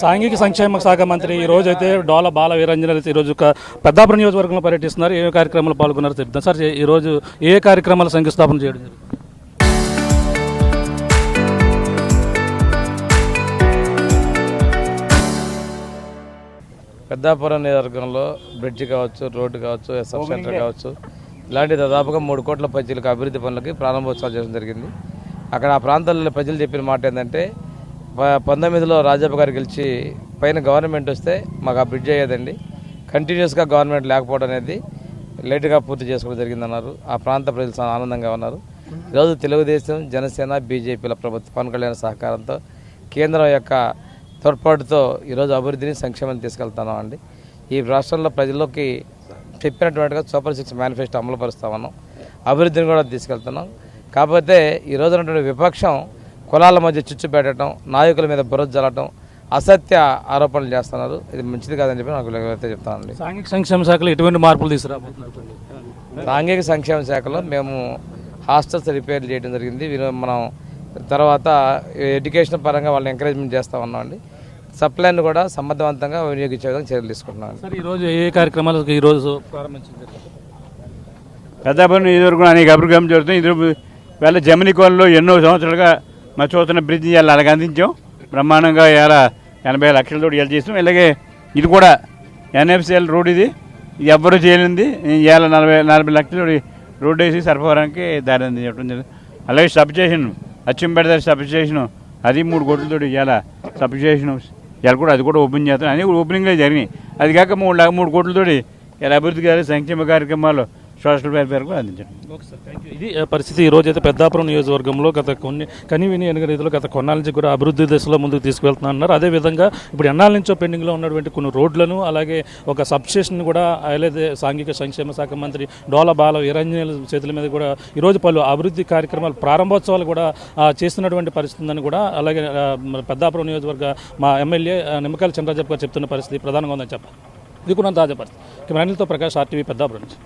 సాంఘిక సంక్షేమ శాఖ మంత్రి ఈ రోజు అయితే డోల బాల వీరాంజనేయులు ఈ రోజు పెద్దాపురం నియోజకవర్గంలో పర్యటిస్తున్నారు. ఏ కార్యక్రమాలు పాల్గొన్నారో తెలుద్దాం. సార్, ఈ రోజు ఏ కార్యక్రమాలు శంకుస్థాపన చేయడం జరిగింది? పెద్దాపురం నియోజకవర్గంలో బ్రిడ్జ్ కావచ్చు, రోడ్డు కావచ్చు, సబ్ సెంటర్ కావచ్చు, ఇలాంటి దాదాపుగా 3 కోట్ల పైచీలకు అభివృద్ధి పనులకి ప్రారంభోత్సవాలు చేయడం జరిగింది. అక్కడ ఆ ప్రాంతాల్లో ప్రజలు చెప్పిన మాట ఏంటంటే 19లో రాజప్ప గారు గెలిచి పైన గవర్నమెంట్ వస్తే మాకు ఆ బ్రిడ్జ్ అయ్యేదండి. కంటిన్యూస్గా గవర్నమెంట్ లేకపోవడం అనేది లేటుగా పూర్తి చేసుకోవడం జరిగిందన్నారు. ఆ ప్రాంత ప్రజలు చాలా ఆనందంగా ఉన్నారు. ఈరోజు తెలుగుదేశం, జనసేన, బీజేపీల ప్రభుత్వం పవన్ కళ్యాణ్ సహకారంతో కేంద్రం యొక్క తోడ్పాటుతో ఈరోజు అభివృద్ధిని సంక్షేమాన్ని తీసుకెళ్తున్నాం అండి. ఈ రాష్ట్రంలో ప్రజల్లోకి చెప్పినటువంటిగా సూపర్ 6 మేనిఫెస్టో అమలు పరుస్తా ఉన్నాం. అభివృద్ధిని కూడా తీసుకెళ్తున్నాం. కాకపోతే ఈరోజు ఉన్నటువంటి విపక్షం కులాల మధ్య చిచ్చు పెట్టడం, నాయకుల మీద బురద జల్లటం, అసత్య ఆరోపణలు చేస్తున్నారు. ఇది మంచిది కాదని చెప్పి నాకు అయితే చెప్తానండి. సాంఘిక సంక్షేమ శాఖలో ఎటువంటి మార్పులు తీసుకురాబోతున్నారు? సాంఘిక సంక్షేమ శాఖలో మేము హాస్టల్స్ రిపేర్ చేయడం జరిగింది. మనం తర్వాత ఎడ్యుకేషన్ పరంగా వాళ్ళని ఎంకరేజ్మెంట్ చేస్తూ ఉన్నామండి. సప్లైని కూడా సమర్థవంతంగా వినియోగించే విధంగా చర్యలు తీసుకుంటున్నాను. సార్, ఈరోజు ఏ కార్యక్రమాలు ఈరోజు ప్రారంభించింది? పెద్దాపురం నియోజకవర్గం అనేక అభివృద్ధి జరుగుతుంది. వేళ జమిని కోనలో ఎన్నో సంవత్సరాలుగా మర్చిపోతున్న బ్రిడ్జ్ ఇవాళ అలాగ అందించాం. బ్రహ్మాండంగా ఇవాళ 80 లక్షలతో ఇవాళ చేస్తాం. ఇలాగే ఇది కూడా ఎన్ఎఫ్సిఎల్ రోడ్, ఇది ఎవ్వరూ చేయలేంది. ఇవాళ 40 లక్షలు రోడ్డు వేసి సరిపోవడానికి దారి అందించడం జరిగింది. అలాగే sub station, Achampet sub station, అది 3 కోట్లతో ఇవాళ సబ్ స్టేషన్ ఇవాళ కూడా అది కూడా ఓపెన్ చేస్తాం. అన్నీ కూడా ఓపెనింగ్లో జరిగినాయి. అది కాక 3 కోట్లతో ఇలా అభివృద్ధి గారి సంక్షేమ కార్యక్రమాలు, సోషల్ వెల్ఫేర్ కూడా అందించండి. ఇది పరిస్థితి. ఈ రోజు అయితే పెద్దాపురం నియోజకవర్గంలో గత కనివిని ఎనుగ రీతిలో గత కొన్నాళ్ళ నుంచి కూడా అభివృద్ధి దశలో ముందుకు తీసుకువెళ్తున్నారు. అదేవిధంగా ఇప్పుడు ఎన్నాళ్ళ నుంచో పెండింగ్లో ఉన్నటువంటి కొన్ని రోడ్లను, అలాగే ఒక సబ్స్టేషన్ కూడా అలాగే సాంఘిక సంక్షేమ శాఖ మంత్రి డోల బాల వీరాంజనేయుల చేతుల మీద కూడా ఈరోజు పలు అభివృద్ధి కార్యక్రమాలు ప్రారంభోత్సవాలు కూడా చేస్తున్నటువంటి పరిస్థితి ఉందని కూడా, అలాగే పెద్దాపురం నియోజకవర్గ మా ఎమ్మెల్యే నిమ్మకాయల చంద్రజప్ప గారు చెప్తున్న పరిస్థితి ప్రధానంగా ఉందని చెప్పాలి. ఇది కూడా తాజా పరిస్థితి. కెమెరాతో ప్రకాష్, RTV, పెద్దాపురం నుంచి.